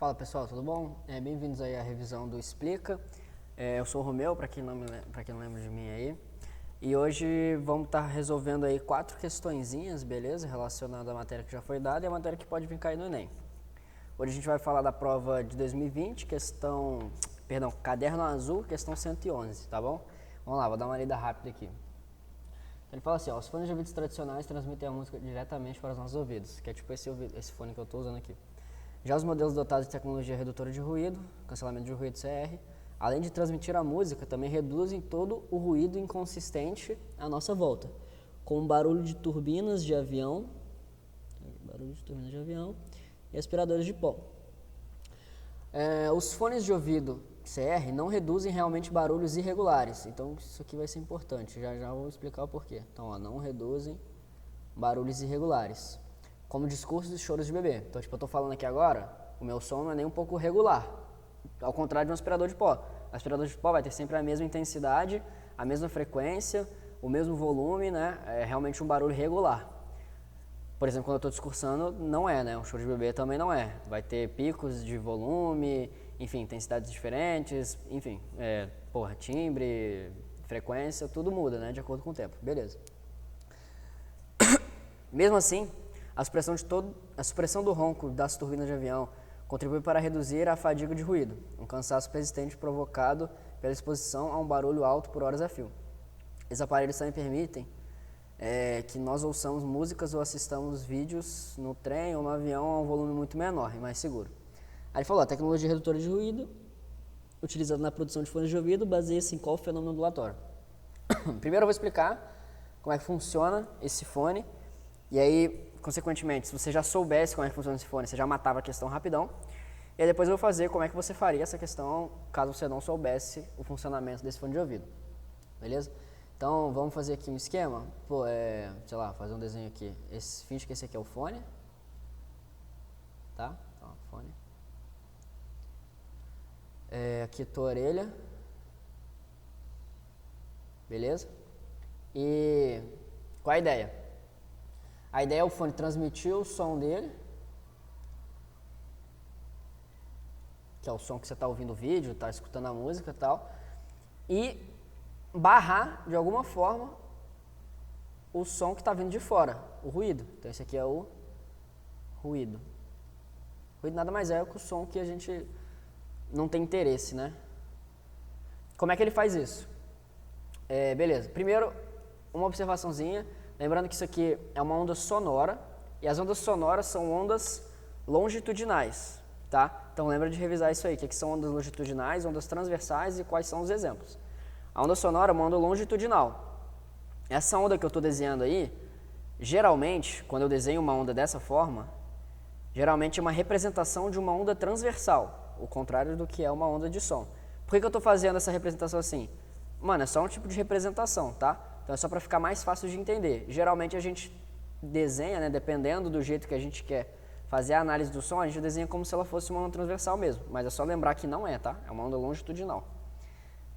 Fala pessoal, tudo bom? Bem-vindos aí à revisão do Explica. Eu sou o Romeu, para quem não lembra de mim aí. E hoje vamos estar resolvendo aí 4 questõezinhas, beleza? Relacionadas à matéria que já foi dada e a matéria que pode vir cair no Enem. Hoje a gente vai falar da prova de 2020, caderno azul, questão 111, tá bom? Vamos lá, vou dar uma lida rápida aqui. Ele fala assim, ó, os fones de ouvidos tradicionais transmitem a música diretamente para os nossos ouvidos, que é tipo esse fone que eu estou usando aqui. Já os modelos dotados de tecnologia redutora de ruído, cancelamento de ruído CR, além de transmitir a música, também reduzem todo o ruído inconsistente à nossa volta, como barulho de turbinas de avião e aspiradores de pó. Os fones de ouvido CR não reduzem realmente barulhos irregulares, então isso aqui vai ser importante, já vou explicar o porquê. Então, ó, não reduzem barulhos irregulares, como discursos e choros de bebê. Então, tipo, eu tô falando aqui agora, o meu som não é nem um pouco regular, ao contrário de um aspirador de pó. O aspirador de pó vai ter sempre a mesma intensidade, a mesma frequência, o mesmo volume, né? É realmente um barulho regular. Por exemplo, quando eu estou discursando, não é, né? Um choro de bebê também não é. Vai ter picos de volume, enfim, intensidades diferentes, enfim, timbre, frequência, tudo muda, né? De acordo com o tempo. Beleza. Mesmo assim, a supressão do ronco das turbinas de avião contribui para reduzir a fadiga de ruído, um cansaço persistente provocado pela exposição a um barulho alto por horas a fio. Esses aparelhos também permitem que nós ouçamos músicas ou assistamos vídeos no trem ou no avião a um volume muito menor e mais seguro. Aí ele falou, a tecnologia redutora de ruído, utilizada na produção de fones de ouvido, baseia-se em qual fenômeno ondulatório? Primeiro eu vou explicar como é que funciona esse fone, e aí, consequentemente, se você já soubesse como é que funciona esse fone, você já matava a questão rapidão. E aí depois eu vou fazer como é que você faria essa questão caso você não soubesse o funcionamento desse fone de ouvido. Beleza? Então, vamos fazer aqui um esquema. Sei lá, fazer um desenho aqui. Finge que esse aqui é o fone. Tá? Então, fone. Aqui a tua orelha. Beleza? E qual a ideia? A ideia é o fone transmitir o som dele, que é o som que você está ouvindo o vídeo, está escutando a música e tal, e barrar, de alguma forma, o som que está vindo de fora, o ruído. Então, esse aqui é o ruído. O ruído nada mais é que o som que a gente não tem interesse, né? Como é que ele faz isso? Beleza. Primeiro, uma observaçãozinha. Lembrando que isso aqui é uma onda sonora, e as ondas sonoras são ondas longitudinais, tá? Então lembra de revisar isso aí, que são ondas longitudinais, ondas transversais e quais são os exemplos. A onda sonora é uma onda longitudinal. Essa onda que eu estou desenhando aí, geralmente, quando eu desenho uma onda dessa forma, geralmente é uma representação de uma onda transversal, o contrário do que é uma onda de som. Por que eu estou fazendo essa representação assim? Mano, é só um tipo de representação, tá? Então é só para ficar mais fácil de entender. Geralmente a gente desenha, né, dependendo do jeito que a gente quer fazer a análise do som, a gente desenha como se ela fosse uma onda transversal mesmo. Mas é só lembrar que não é, tá? É uma onda longitudinal.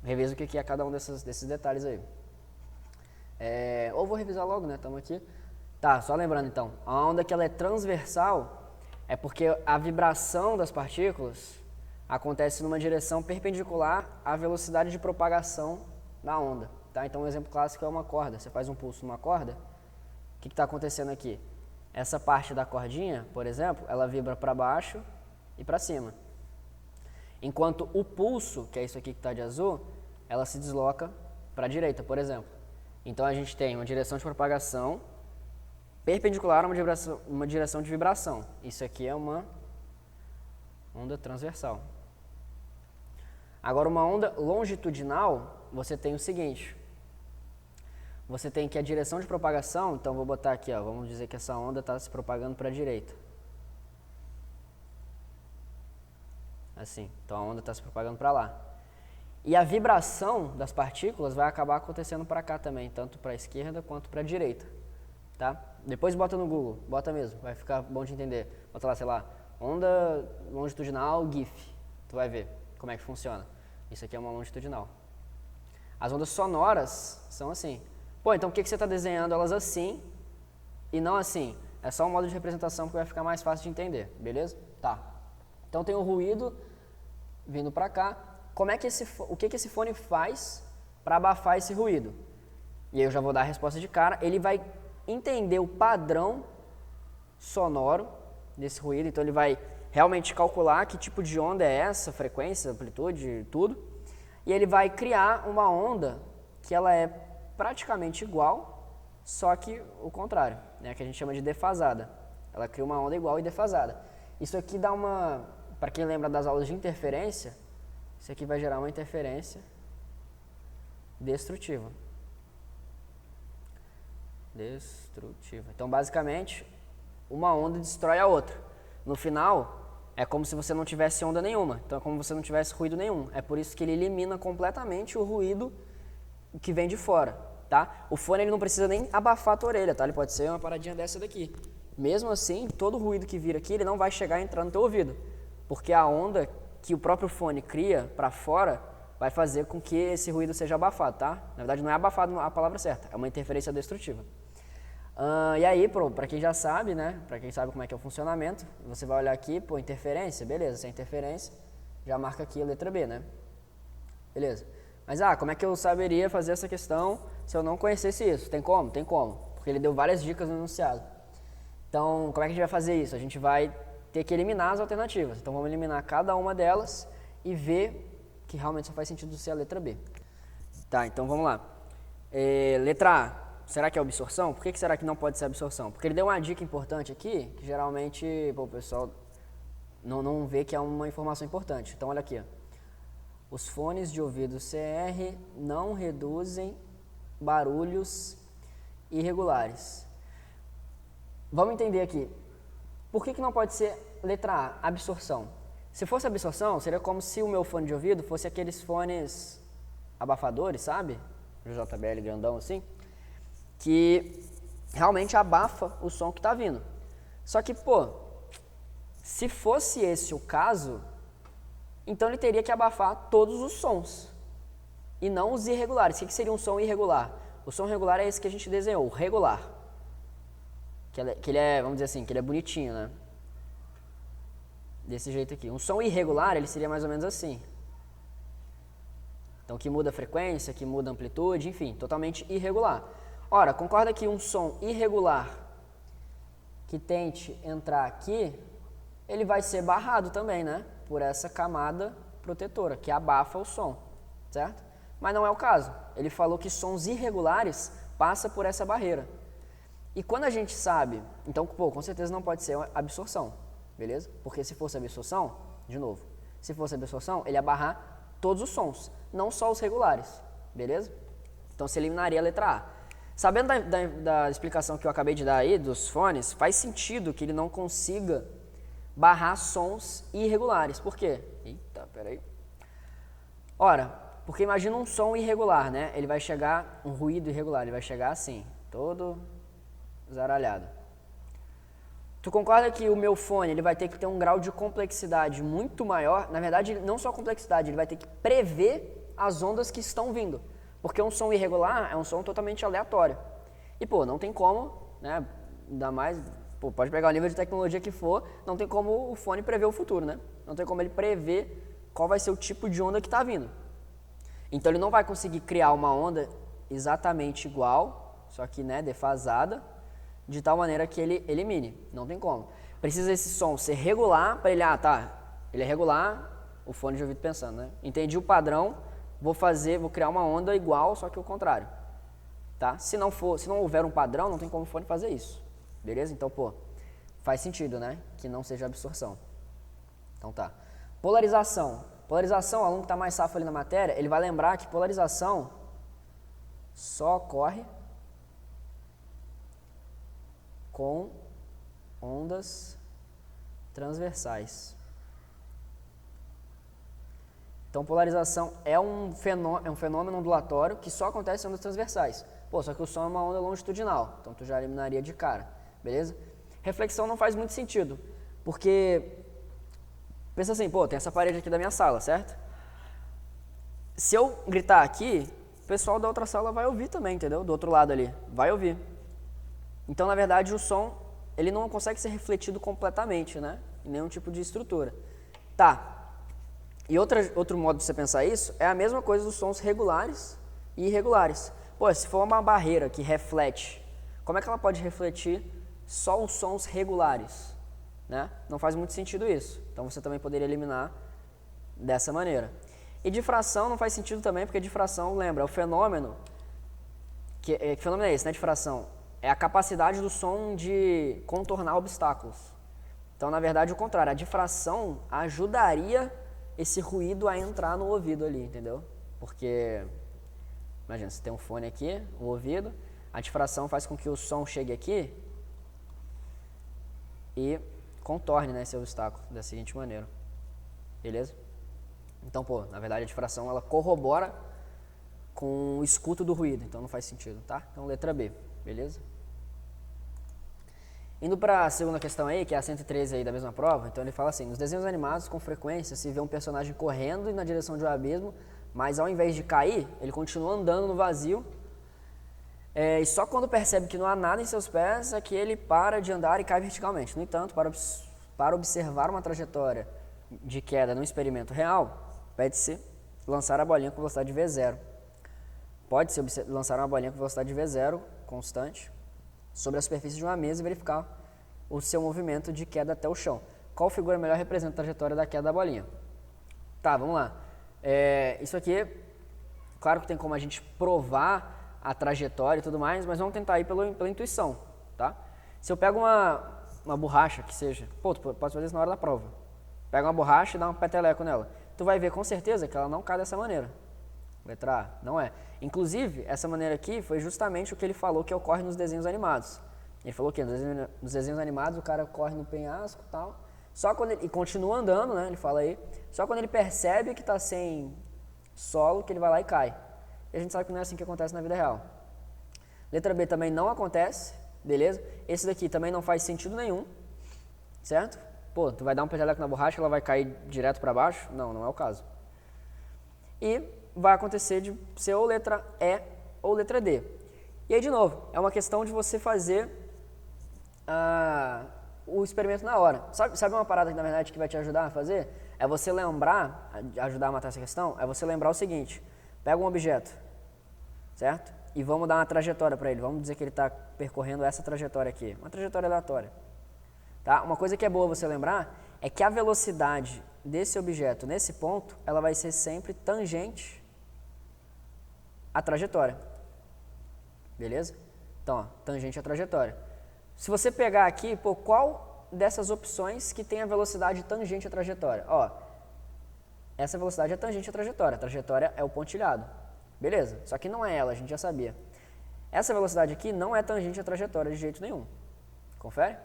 Revisa o que é cada um desses detalhes aí. Ou vou revisar logo, né? Estamos aqui. Tá, só lembrando então. A onda que ela é transversal é porque a vibração das partículas acontece numa direção perpendicular à velocidade de propagação da onda. Tá? Então, um exemplo clássico é uma corda. Você faz um pulso numa corda, o que está acontecendo aqui? Essa parte da cordinha, por exemplo, ela vibra para baixo e para cima. Enquanto o pulso, que é isso aqui que está de azul, ela se desloca para a direita, por exemplo. Então, a gente tem uma direção de propagação perpendicular a uma direção de vibração. Isso aqui é uma onda transversal. Agora, uma onda longitudinal, você tem o seguinte. Você tem que a direção de propagação, então vou botar aqui, ó, vamos dizer que essa onda está se propagando para a direita. Assim, então a onda está se propagando para lá. E a vibração das partículas vai acabar acontecendo para cá também, tanto para a esquerda quanto para a direita. Tá? Depois bota no Google, bota mesmo, vai ficar bom de entender. Bota lá, sei lá, onda longitudinal GIF, tu vai ver como é que funciona. Isso aqui é uma longitudinal. As ondas sonoras são assim. Pô, então por que você está desenhando elas assim e não assim? É só um modo de representação que vai ficar mais fácil de entender, beleza? Tá. Então tem o ruído vindo para cá. O que esse fone faz para abafar esse ruído? E aí eu já vou dar a resposta de cara. Ele vai entender o padrão sonoro desse ruído, então ele vai realmente calcular que tipo de onda é essa, frequência, amplitude, tudo. E ele vai criar uma onda que ela é praticamente igual, só que o contrário, né, que a gente chama de defasada. Ela cria uma onda igual e defasada. Isso aqui dá uma, para quem lembra das aulas de interferência, isso aqui vai gerar uma interferência destrutiva. Então, basicamente, uma onda destrói a outra. No final, é como se você não tivesse onda nenhuma. Então, é como se você não tivesse ruído nenhum. É por isso que ele elimina completamente o ruído que vem de fora, tá? O fone ele não precisa nem abafar a tua orelha, tá? Ele pode ser uma paradinha dessa daqui. Mesmo assim, todo ruído que vir aqui, ele não vai chegar a entrar no teu ouvido. Porque a onda que o próprio fone cria para fora vai fazer com que esse ruído seja abafado, tá? Na verdade, não é abafado a palavra certa, é uma interferência destrutiva. E aí, para quem já sabe, né? Para quem sabe como é que é o funcionamento, você vai olhar aqui, pô, interferência, beleza, se é interferência, já marca aqui a letra B, né? Beleza. Mas, como é que eu saberia fazer essa questão se eu não conhecesse isso? Tem como? Tem como, porque ele deu várias dicas no enunciado. Então, como é que a gente vai fazer isso? A gente vai ter que eliminar as alternativas. Então, vamos eliminar cada uma delas e ver que realmente só faz sentido ser a letra B. Tá, então vamos lá. Letra A, será que é absorção? Por que será que não pode ser absorção? Porque ele deu uma dica importante aqui, que geralmente o pessoal não vê que é uma informação importante. Então, olha aqui. Ó. Os fones de ouvido CR não reduzem barulhos irregulares. Vamos entender aqui. Por que não pode ser letra A, absorção? Se fosse absorção, seria como se o meu fone de ouvido fosse aqueles fones abafadores, sabe? JBL grandão assim, que realmente abafa o som que está vindo. Só que, se fosse esse o caso, então ele teria que abafar todos os sons, e não os irregulares. O que seria um som irregular? O som regular é esse que a gente desenhou, o regular. Que ele é, vamos dizer assim, que ele é bonitinho, né? Desse jeito aqui. Um som irregular, ele seria mais ou menos assim. Então, que muda a frequência, que muda a amplitude, enfim, totalmente irregular. Ora, concorda que um som irregular que tente entrar aqui, ele vai ser barrado também, né? Por essa camada protetora, que abafa o som, certo? Mas não é o caso. Ele falou que sons irregulares passam por essa barreira. E quando a gente sabe, então, com certeza não pode ser uma absorção, beleza? Porque se fosse absorção, de novo, se fosse absorção, ele ia barrar todos os sons, não só os regulares, beleza? Então, você eliminaria a letra A. Sabendo da explicação que eu acabei de dar aí, dos fones, faz sentido que ele não consiga barrar sons irregulares. Por quê? Eita, peraí. Ora, porque imagina um som irregular, né? Ele vai chegar, um ruído irregular, ele vai chegar assim, todo zaralhado. Tu concorda que o meu fone ele vai ter que ter um grau de complexidade muito maior? Na verdade, não só complexidade, ele vai ter que prever as ondas que estão vindo. Porque um som irregular é um som totalmente aleatório. E, não tem como, né? Ainda mais, pode pegar o nível de tecnologia que for, não tem como o fone prever o futuro, né? Não tem como ele prever qual vai ser o tipo de onda que está vindo. Então, ele não vai conseguir criar uma onda exatamente igual, só que, né, defasada, de tal maneira que ele elimine. Não tem como. Precisa esse som ser regular para ele, ele é regular, o fone de ouvido pensando, né? Entendi o padrão, vou criar uma onda igual, só que o contrário. Tá? Se não houver um padrão, não tem como o fone fazer isso. Beleza? Então, faz sentido, né? Que não seja absorção. Então tá. Polarização. Polarização, o aluno que está mais safo ali na matéria, ele vai lembrar que polarização só ocorre com ondas transversais. Então, polarização é um fenômeno ondulatório que só acontece em ondas transversais. Só que o som é uma onda longitudinal, então tu já eliminaria de cara, beleza? Reflexão não faz muito sentido, porque, pensa assim, tem essa parede aqui da minha sala, certo? Se eu gritar aqui, o pessoal da outra sala vai ouvir também, entendeu? Do outro lado ali, vai ouvir. Então, na verdade, o som, ele não consegue ser refletido completamente, né? Em nenhum tipo de estrutura. Tá. E outro modo de você pensar isso é a mesma coisa dos sons regulares e irregulares. Pô, se for uma barreira que reflete, como é que ela pode refletir só os sons regulares? Né? Não faz muito sentido isso. Então você também poderia eliminar dessa maneira. E difração não faz sentido também, porque difração, lembra, é o fenômeno. Que fenômeno é esse, né? Difração. É a capacidade do som de contornar obstáculos. Então, na verdade, o contrário. A difração ajudaria esse ruído a entrar no ouvido ali, entendeu? Porque, imagina, você tem um fone aqui, o ouvido, a difração faz com que o som chegue aqui e contorne, né, esse obstáculo da seguinte maneira. Beleza? Então, pô, na verdade a difração ela corrobora com o escuto do ruído, então não faz sentido, tá? Então, letra B, beleza? Indo para a segunda questão aí, que é a 113 aí da mesma prova, então ele fala assim, nos desenhos animados, com frequência, se vê um personagem correndo na direção de um abismo, mas ao invés de cair, ele continua andando no vazio, e só quando percebe que não há nada em seus pés é que ele para de andar e cai verticalmente. No entanto, para observar uma trajetória de queda num experimento real, pede-se lançar a bolinha com velocidade V0. Pode-se lançar uma bolinha com velocidade V0 constante sobre a superfície de uma mesa e verificar o seu movimento de queda até o chão. Qual figura melhor representa a trajetória da queda da bolinha? Tá, vamos lá. Isso aqui, claro que tem como a gente provar a trajetória e tudo mais, mas vamos tentar ir pela intuição, tá? Se eu pego uma borracha que seja, pô, tu pode fazer isso na hora da prova. Pega uma borracha e dá um peteleco nela. Tu vai ver com certeza que ela não cai dessa maneira. Letra A, não é. Inclusive, essa maneira aqui foi justamente o que ele falou que ocorre nos desenhos animados. Ele falou que nos desenhos animados o cara corre no penhasco e tal, só quando ele continua andando, né, ele fala aí, só quando ele percebe que está sem solo que ele vai lá e cai. E a gente sabe que não é assim que acontece na vida real. Letra B também não acontece, beleza? Esse daqui também não faz sentido nenhum, certo? Pô, tu vai dar um peteleco na borracha, ela vai cair direto para baixo? Não, não é o caso. E vai acontecer de ser ou letra E ou letra D. E aí, de novo, é uma questão de você fazer o experimento na hora. Sabe uma parada que, na verdade, que vai te ajudar a fazer? É você lembrar, ajudar a matar essa questão, é você lembrar o seguinte, pega um objeto, certo? E vamos dar uma trajetória para ele, vamos dizer que ele está percorrendo essa trajetória aqui, uma trajetória aleatória. Tá? Uma coisa que é boa você lembrar é que a velocidade desse objeto nesse ponto, ela vai ser sempre tangente à trajetória. Beleza? Então, ó, tangente à trajetória. Se você pegar aqui, pô, qual dessas opções que tem a velocidade tangente à trajetória? Ó, essa velocidade é tangente à trajetória. A trajetória é o pontilhado. Beleza? Só que não é ela, a gente já sabia. Essa velocidade aqui não é tangente à trajetória de jeito nenhum. Confere?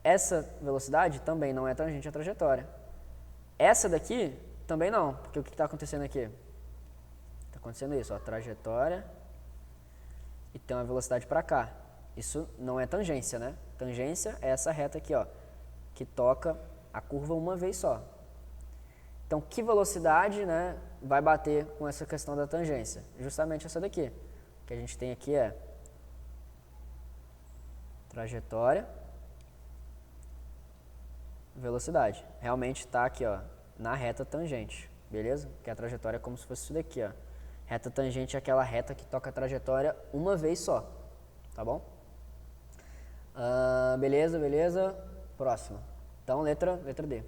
Essa velocidade também não é tangente à trajetória. Essa daqui também não, porque o que está acontecendo aqui? Está acontecendo isso, ó, trajetória e tem uma velocidade para cá. Isso não é tangência, né? Tangência é essa reta aqui, ó, que toca a curva uma vez só. Então, que velocidade, né, vai bater com essa questão da tangência? Justamente essa daqui. O que a gente tem aqui é trajetória, velocidade. Realmente está aqui, ó, na reta tangente, beleza? Que a trajetória é como se fosse isso daqui, ó. Reta tangente é aquela reta que toca a trajetória uma vez só, tá bom? Beleza. Próximo. Então, letra D.